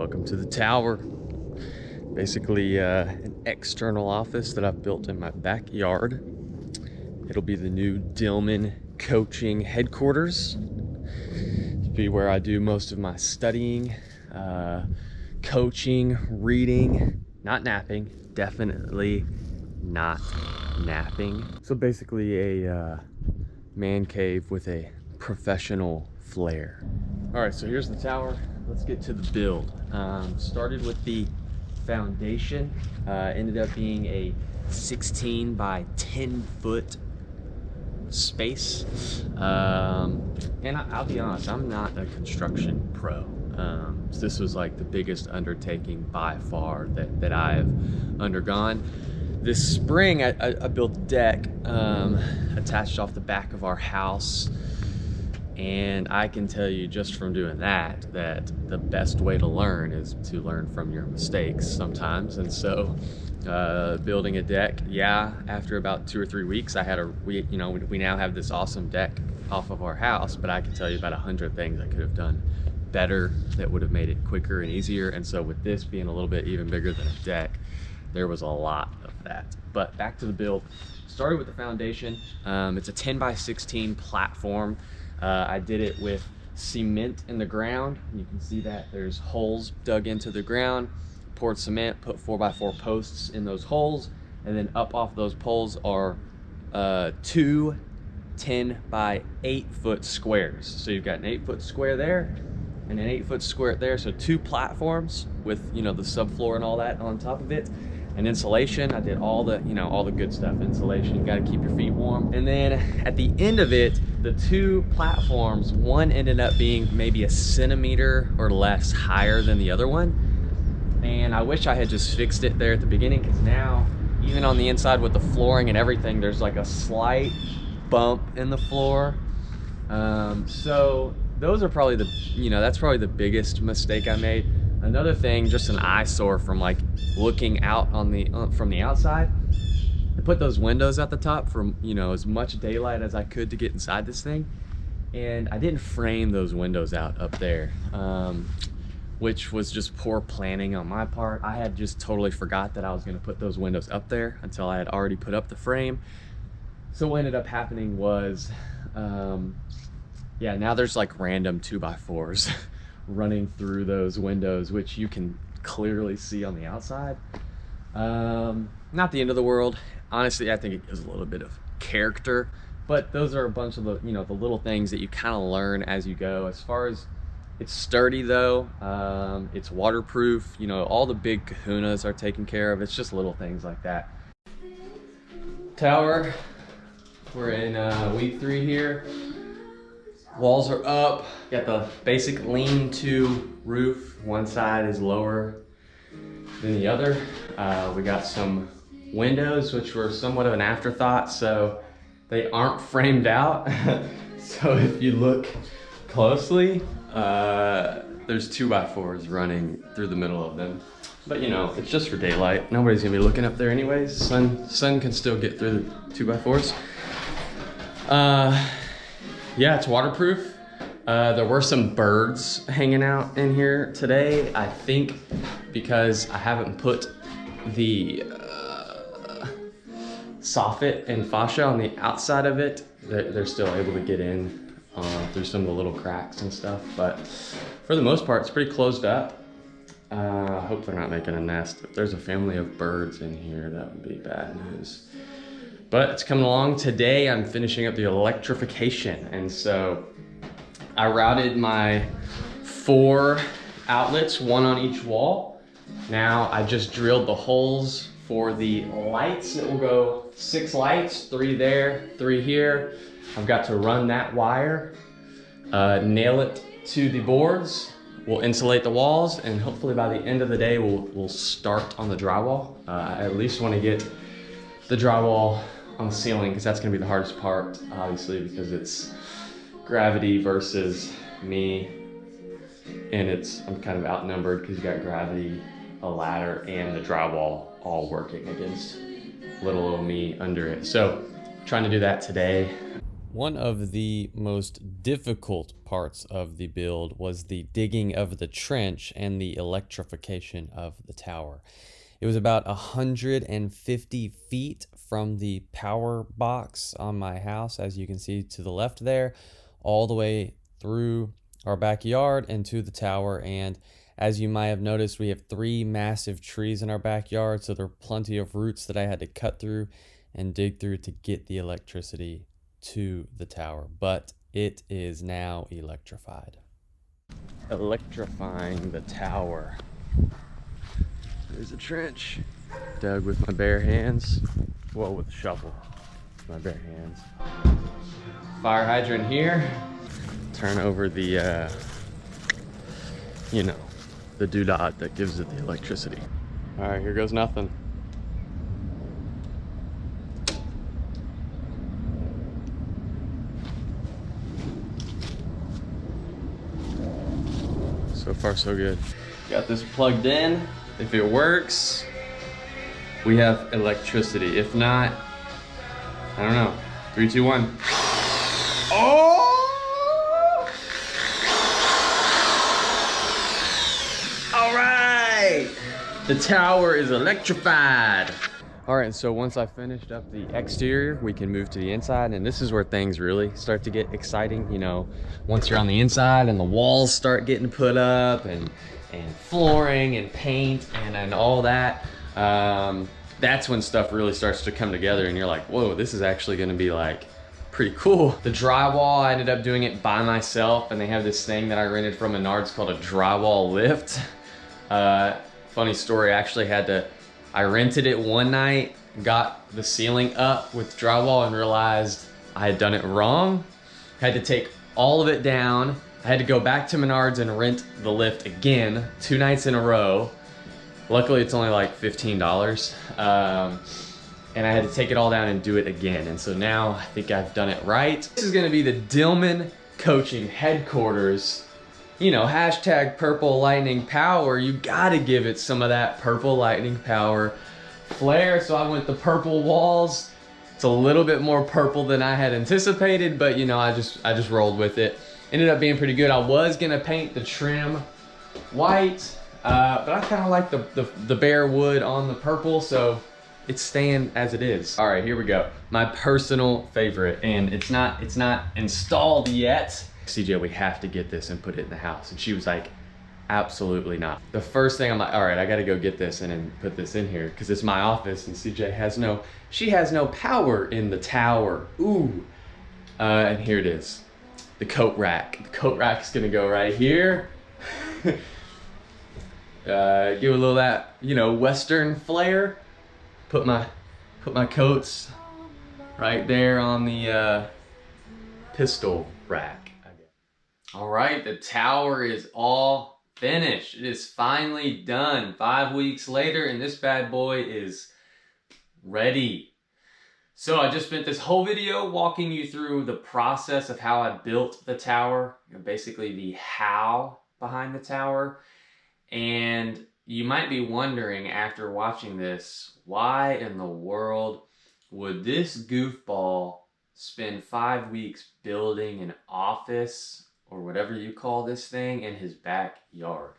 Welcome to the tower. Basically an external office that I've built in my backyard. It'll be the new Dillman coaching headquarters. It'll be where I do most of my studying, coaching, reading, not napping, definitely not napping. So basically a man cave with a professional flair. All right, so here's the tower. Let's get to the build. Started with the foundation. Ended up being a 16 by 10 foot space. And I'll be honest, I'm not a construction pro. So this was like the biggest undertaking by far that I've undergone. This spring, I built a deck attached off the back of our house. And I can tell you just from doing that the best way to learn is to learn from your mistakes sometimes. And so building a deck, yeah, after about 2 or 3 weeks, we now have this awesome deck off of our house, but I can tell you about 100 things I could have done better that would have made it quicker and easier. And so with this being a little bit even bigger than a deck, there was a lot of that. But back to the build. Started with the foundation. It's a 10 by 16 platform. I did it with cement in the ground. You can see that there's holes dug into the ground, poured cement, put 4x4 posts in those holes, and then up off those poles are two 10 by 8 foot squares. So you've got an 8 foot square there and an 8 foot square there. So 2 platforms with, the subfloor and all that on top of it. And insulation, I did all the good stuff. Insulation, you gotta keep your feet warm. And then at the end of it, the 2 platforms, one ended up being maybe a centimeter or less higher than the other one. And I wish I had just fixed it there at the beginning, because now, even on the inside with the flooring and everything, there's like a slight bump in the floor. So those are probably that's probably the biggest mistake I made. Another thing, just an eyesore from like looking out on from the outside. I put those windows at the top for as much daylight as I could to get inside this thing, and I didn't frame those windows out up there, which was just poor planning on my part. I had just totally forgot that I was going to put those windows up there until I had already put up the frame. So what ended up happening was, now there's like random 2x4s running through those windows, which you can clearly see on the outside. Not the end of the world. Honestly, I think it gives a little bit of character, but those are a bunch of the the little things that you kind of learn as you go. As far as it's sturdy though, it's waterproof, all the big kahunas are taken care of. It's just little things like that. Tower, we're in week 3 here. Walls are up. Got the basic lean-to roof. One side is lower than the other. We got some windows, which were somewhat of an afterthought, so they aren't framed out. So if you look closely, there's 2x4s running through the middle of them. But it's just for daylight. Nobody's gonna be looking up there anyways. Sun can still get through the 2x4s. Yeah, it's waterproof. There were some birds hanging out in here today, I think because I haven't put the soffit and fascia on the outside of it. They're still able to get in through some of the little cracks and stuff, but for the most part, it's pretty closed up. I hope they're not making a nest. If there's a family of birds in here, that would be bad news. But it's coming along. Today I'm finishing up the electrification, and so I routed my 4 outlets, 1 on each wall. Now I just drilled the holes for the lights. It will go 6 lights, 3 there, 3 here. I've got to run that wire, nail it to the boards. We'll insulate the walls, and hopefully by the end of the day we'll start on the drywall. I at least want to get the drywall on the ceiling, because that's going to be the hardest part, obviously, because it's gravity versus me, and I'm kind of outnumbered because you got gravity, a ladder, and the drywall all working against little old me under it. So trying to do that today. One of the most difficult parts of the build was the digging of the trench and the electrification of the tower. It was about 150 feet from the power box on my house, as you can see to the left there, all the way through our backyard and to the tower. And as you might have noticed, we have 3 massive trees in our backyard, so there are plenty of roots that I had to cut through and dig through to get the electricity to the tower, but it is now electrified. Electrifying the tower. There's a trench dug with my bare hands. Well, with a shovel, my bare hands. Fire hydrant here. Turn over the, you know, the doodad that gives it the electricity. All right, here goes nothing. So far, so good. Got this plugged in. If it works, we have electricity. If not, I don't know. 3, 2, 1. Oh! All right! The tower is electrified. All right, so once I finished up the exterior, we can move to the inside, and this is where things really start to get exciting. You know, once you're on the inside and the walls start getting put up and flooring and paint and all that, that's when stuff really starts to come together and you're like, whoa, this is actually gonna be like pretty cool. The drywall, I ended up doing it by myself, and they have this thing that I rented from Menards called a drywall lift. Funny story, I actually I rented it one night, got the ceiling up with drywall and realized I had done it wrong. Had to take all of it down. I had to go back to Menards and rent the lift again, 2 nights in a row. Luckily, it's only like $15. And I had to take it all down and do it again. And so now I think I've done it right. This is gonna be the Dillman Coaching headquarters. You know, hashtag purple lightning power. You gotta give it some of that purple lightning power flair. So I went the purple walls. It's a little bit more purple than I had anticipated, but you know, I just rolled with it. Ended up being pretty good. I was gonna paint the trim white, but I kind of like the bare wood on the purple, so it's staying as it is. All right, here we go. My personal favorite, and it's not installed yet. CJ, we have to get this and put it in the house. And she was like, absolutely not. The first thing I'm like, all right, I gotta go get this and then put this in here because it's my office and CJ has no power in the tower. Ooh. And here it is, the coat rack. The coat rack is gonna go right here. Give a little of that, you know, Western flair. Put my coats right there on the pistol rack. All right, the tower is all finished. It is finally done 5 weeks later, and this bad boy is ready. So I just spent this whole video walking you through the process of how I built the tower, basically the how behind the tower. And you might be wondering after watching this, why in the world would this goofball spend 5 weeks building an office or whatever you call this thing in his backyard?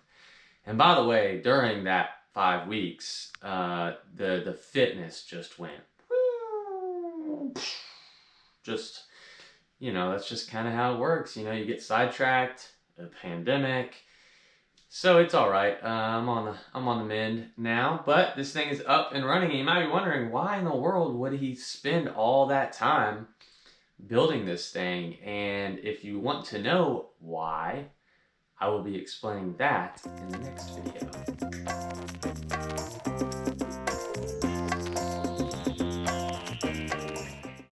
And by the way, during that 5 weeks, the fitness just went, just, you know, that's just kind of how it works. You know, you get sidetracked, a pandemic. So it's all right. I'm on the mend now, but this thing is up and running. And you might be wondering, why in the world would he spend all that time building this thing? And if you want to know why, I will be explaining that in the next video.